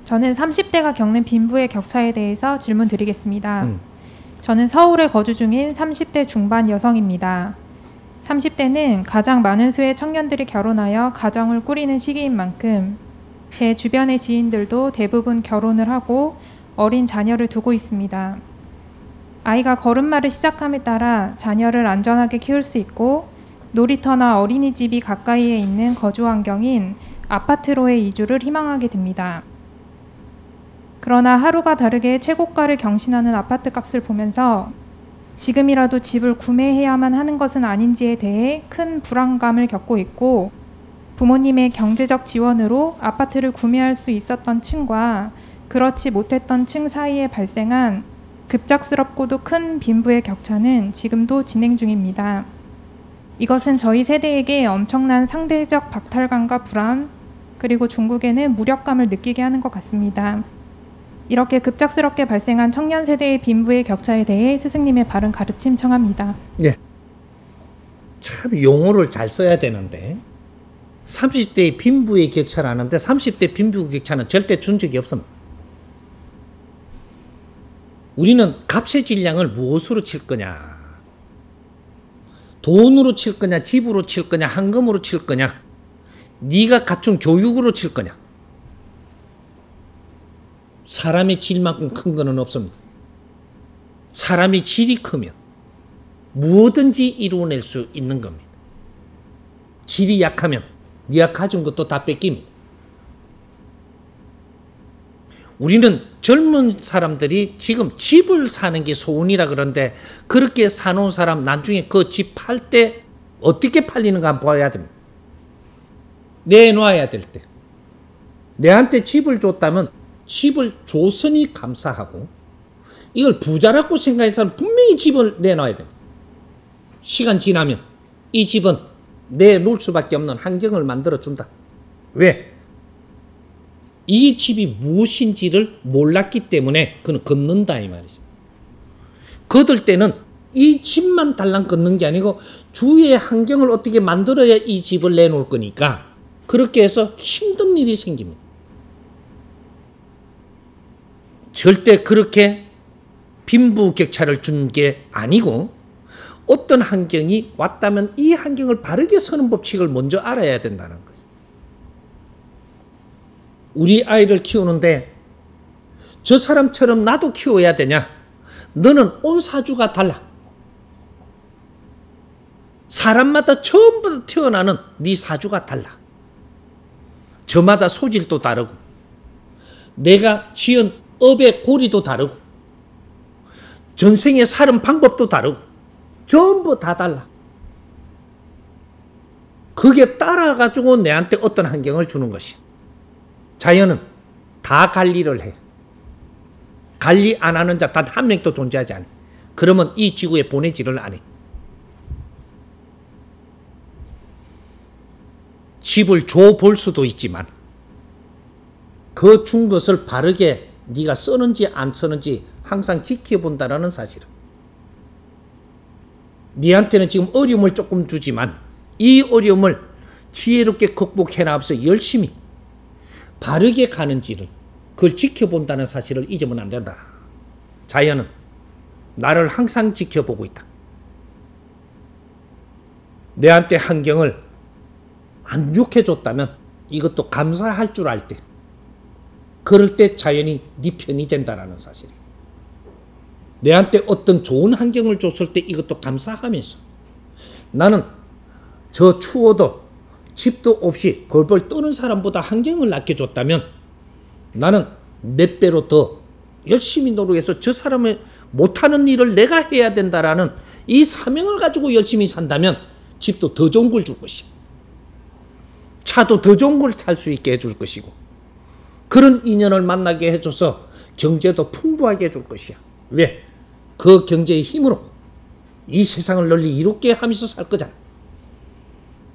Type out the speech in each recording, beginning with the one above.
저는 30대가 겪는 빈부의 격차에 대해서 질문 드리겠습니다. 저는 서울에 거주 중인 30대 중반 여성입니다. 30대는 가장 많은 수의 청년들이 결혼하여 가정을 꾸리는 시기인 만큼 제 주변의 지인들도 대부분 결혼을 하고 어린 자녀를 두고 있습니다. 아이가 걸음마를 시작함에 따라 자녀를 안전하게 키울 수 있고 놀이터나 어린이집이 가까이에 있는 거주 환경인 아파트로의 이주를 희망하게 됩니다. 그러나 하루가 다르게 최고가를 경신하는 아파트 값을 보면서 지금이라도 집을 구매해야만 하는 것은 아닌지에 대해 큰 불안감을 겪고 있고, 부모님의 경제적 지원으로 아파트를 구매할 수 있었던 층과 그렇지 못했던 층 사이에 발생한 급작스럽고도 큰 빈부의 격차는 지금도 진행 중입니다. 이것은 저희 세대에게 엄청난 상대적 박탈감과 불안, 그리고 종국에는 무력감을 느끼게 하는 것 같습니다. 이렇게 급작스럽게 발생한 청년 세대의 빈부의 격차에 대해 스승님의 바른 가르침 청합니다. 예. 참 용어를 잘 써야 되는데 30대의 빈부의 격차라는데 30대 빈부 격차는 절대 준 적이 없습니다. 우리는 값의 질량을 무엇으로 칠 거냐? 돈으로 칠 거냐? 집으로 칠 거냐? 헌금으로 칠 거냐? 네가 갖춘 교육으로 칠 거냐? 사람의 질만큼 큰 거는 없습니다. 사람의 질이 크면 무엇든지 이루어낼 수 있는 겁니다. 질이 약하면 네가 가진 것도 다 뺏깁니다. 우리는 젊은 사람들이 지금 집을 사는 게 소원이라 그러는데 그렇게 사놓은 사람 나중에 그 집 팔 때 어떻게 팔리는가 한번 봐야 됩니다. 내놔야 될 때. 내한테 집을 줬다면 집을 줬으니 감사하고 이걸 부자라고 생각해서는 분명히 집을 내놔야 됩니다. 시간 지나면 이 집은 내놓을 수밖에 없는 환경을 만들어준다. 왜? 이 집이 무엇인지를 몰랐기 때문에 그는 걷는다 이 말이죠. 걷을 때는 이 집만 달랑 걷는 게 아니고 주위의 환경을 어떻게 만들어야 이 집을 내놓을 거니까 그렇게 해서 힘든 일이 생깁니다. 절대 그렇게 빈부격차를 준 게 아니고 어떤 환경이 왔다면 이 환경을 바르게 서는 법칙을 먼저 알아야 된다는 거죠. 우리 아이를 키우는데 저 사람처럼 나도 키워야 되냐? 너는 온 사주가 달라. 사람마다 처음부터 태어나는 네 사주가 달라. 저마다 소질도 다르고 내가 지은 업의 고리도 다르고 전생에 살은 방법도 다르고 전부 다 달라. 그게 따라가지고 내한테 어떤 환경을 주는 것이야. 자연은 다 관리를 해. 관리 안 하는 자 단 한 명도 존재하지 않아. 그러면 이 지구에 보내지를 않아. 집을 줘볼 수도 있지만 그 준 것을 바르게 네가 쓰는지 안 쓰는지 항상 지켜본다라는 사실은 네한테는 지금 어려움을 조금 주지만 이 어려움을 지혜롭게 극복해 나가면서 열심히 바르게 가는지를 그걸 지켜본다는 사실을 잊으면 안 된다. 자연은 나를 항상 지켜보고 있다. 내한테 환경을 안 좋게 줬다면 이것도 감사할 줄 알 때 그럴 때 자연이 네 편이 된다는 사실. 내한테 어떤 좋은 환경을 줬을 때 이것도 감사하면서 나는 저 추워도 집도 없이 벌벌 떠는 사람보다 환경을 낫게 줬다면 나는 몇 배로 더 열심히 노력해서 저 사람의 못하는 일을 내가 해야 된다라는 이 사명을 가지고 열심히 산다면 집도 더 좋은 걸 줄 것이야. 차도 더 좋은 걸 살 수 있게 해줄 것이고 그런 인연을 만나게 해줘서 경제도 풍부하게 해줄 것이야. 왜? 그 경제의 힘으로 이 세상을 널리 이롭게 하면서 살 거잖아.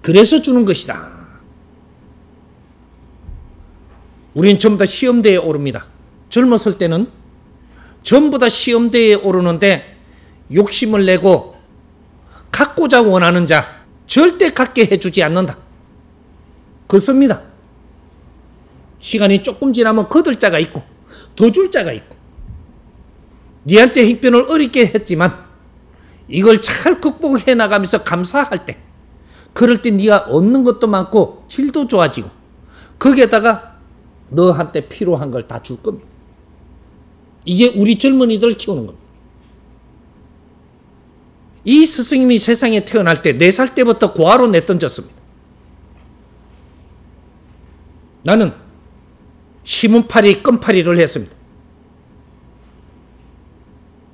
그래서 주는 것이다. 우린 전부 다 시험대에 오릅니다. 젊었을 때는 전부 다 시험대에 오르는데 욕심을 내고 갖고자 원하는 자 절대 갖게 해주지 않는다. 그렇습니다. 시간이 조금 지나면 거둘 자가 있고 더 줄 자가 있고, 니한테 형편을 어렵게 했지만 이걸 잘 극복해 나가면서 감사할 때, 그럴 때 네가 얻는 것도 많고 질도 좋아지고 거기에다가 너한테 필요한 걸 다 줄 겁니다. 이게 우리 젊은이들 키우는 겁니다. 이 스승님이 세상에 태어날 때 4살 때부터 고아로 내던졌습니다. 나는 시문파리, 껌파리를 했습니다.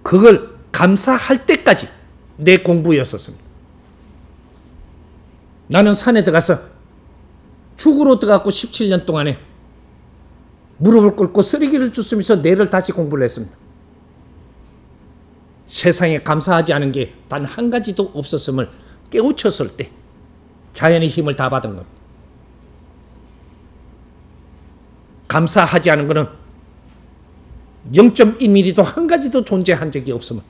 그걸 감사할 때까지 내 공부였었습니다. 나는 산에 들어가서 죽으로 들어가고 17년 동안에 무릎을 꿇고 쓰레기를 주스면서 뇌를 다시 공부를 했습니다. 세상에 감사하지 않은 게 단 한 가지도 없었음을 깨우쳤을 때 자연의 힘을 다 받은 겁니다. 감사하지 않은 것은 0.1mm도 한 가지도 존재한 적이 없으면,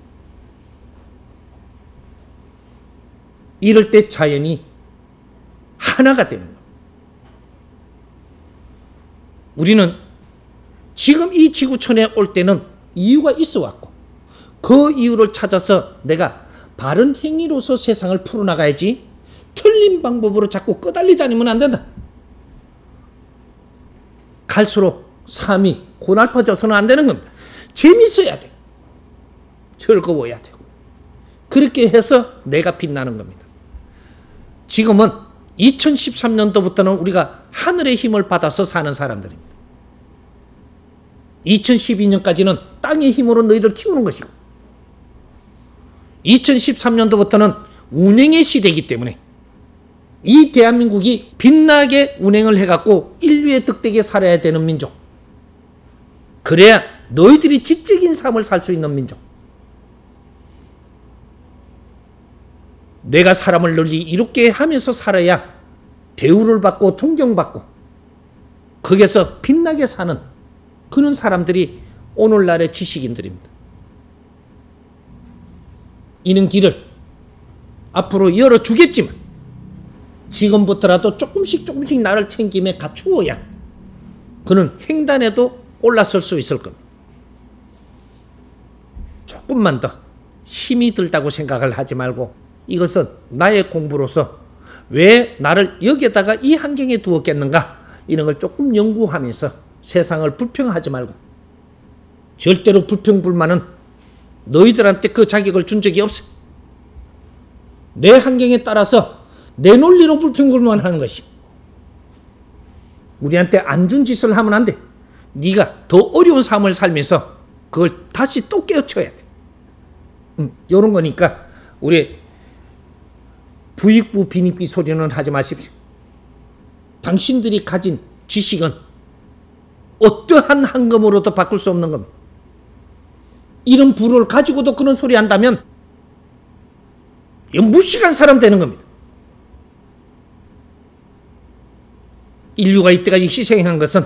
이럴 때 자연이 하나가 되는 겁니다. 우리는 지금 이 지구촌에 올 때는 이유가 있어 왔고, 그 이유를 찾아서 내가 바른 행위로서 세상을 풀어나가야지, 틀린 방법으로 자꾸 끄달리 다니면 안 된다. 갈수록 삶이 고달퍼져서는 안 되는 겁니다. 재밌어야 돼. 즐거워야 되고. 그렇게 해서 내가 빛나는 겁니다. 지금은 2013년도부터는 우리가 하늘의 힘을 받아서 사는 사람들입니다. 2012년까지는 땅의 힘으로 너희들 키우는 것이고, 2013년도부터는 운행의 시대이기 때문에 이 대한민국이 빛나게 운행을 해갖고 인류의 덕택에 살아야 되는 민족, 그래야 너희들이 지적인 삶을 살 수 있는 민족, 내가 사람을 널리 이롭게 하면서 살아야 대우를 받고 존경받고 거기에서 빛나게 사는 그런 사람들이 오늘날의 지식인들입니다. 이런 길을 앞으로 열어주겠지만 지금부터라도 조금씩 나를 챙김에 갖추어야 그는 횡단에도 올라설 수 있을 겁니다. 조금만 더 힘이 들다고 생각을 하지 말고, 이것은 나의 공부로서 왜 나를 여기에다가 이 환경에 두었겠는가, 이런 걸 조금 연구하면서 세상을 불평하지 말고, 절대로 불평불만은 너희들한테 그 자격을 준 적이 없어. 내 환경에 따라서 내 논리로 불평불만하는 것이, 우리한테 안 준 짓을 하면 안 돼. 네가 더 어려운 삶을 살면서 그걸 다시 또 깨우쳐야 돼. 이런 거니까 우리 부익부 비익비 소리는 하지 마십시오. 당신들이 가진 지식은 어떠한 한금으로도 바꿀 수 없는 겁니다. 이런 부를 가지고도 그런 소리 한다면 무식한 사람 되는 겁니다. 인류가 이때까지 희생한 것은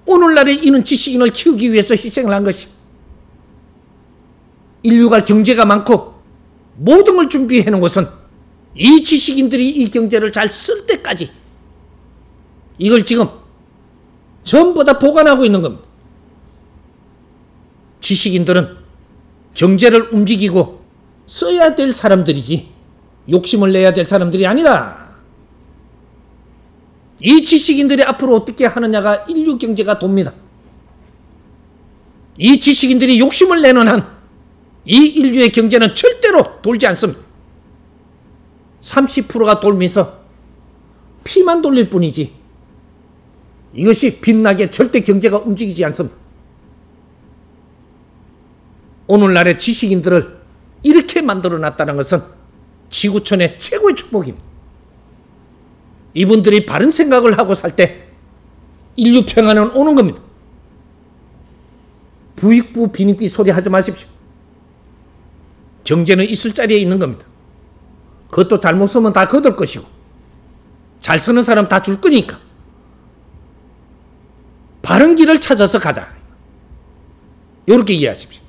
오늘날의 이런 지식인을 키우기 위해서 희생을 한 것이, 인류가 경제가 많고 모든 걸 준비해 놓은 것은 이 지식인들이 이 경제를 잘 쓸 때까지 이걸 지금 전부 다 보관하고 있는 겁니다. 지식인들은 경제를 움직이고 써야 될 사람들이지 욕심을 내야 될 사람들이 아니다. 이 지식인들이 앞으로 어떻게 하느냐가 인류 경제가 돕니다. 이 지식인들이 욕심을 내는 한 이 인류의 경제는 절대로 돌지 않습니다. 30%가 돌면서 피만 돌릴 뿐이지 이것이 빛나게 절대 경제가 움직이지 않습니다. 오늘날의 지식인들을 이렇게 만들어 놨다는 것은 지구촌의 최고의 축복입니다. 이분들이 바른 생각을 하고 살 때 인류 평화는 오는 겁니다. 부익부 비익비 소리 하지 마십시오. 경제는 있을 자리에 있는 겁니다. 그것도 잘못 쓰면 다 거둘 것이고 잘 쓰는 사람 다 줄 거니까 바른 길을 찾아서 가자. 이렇게 이해하십시오.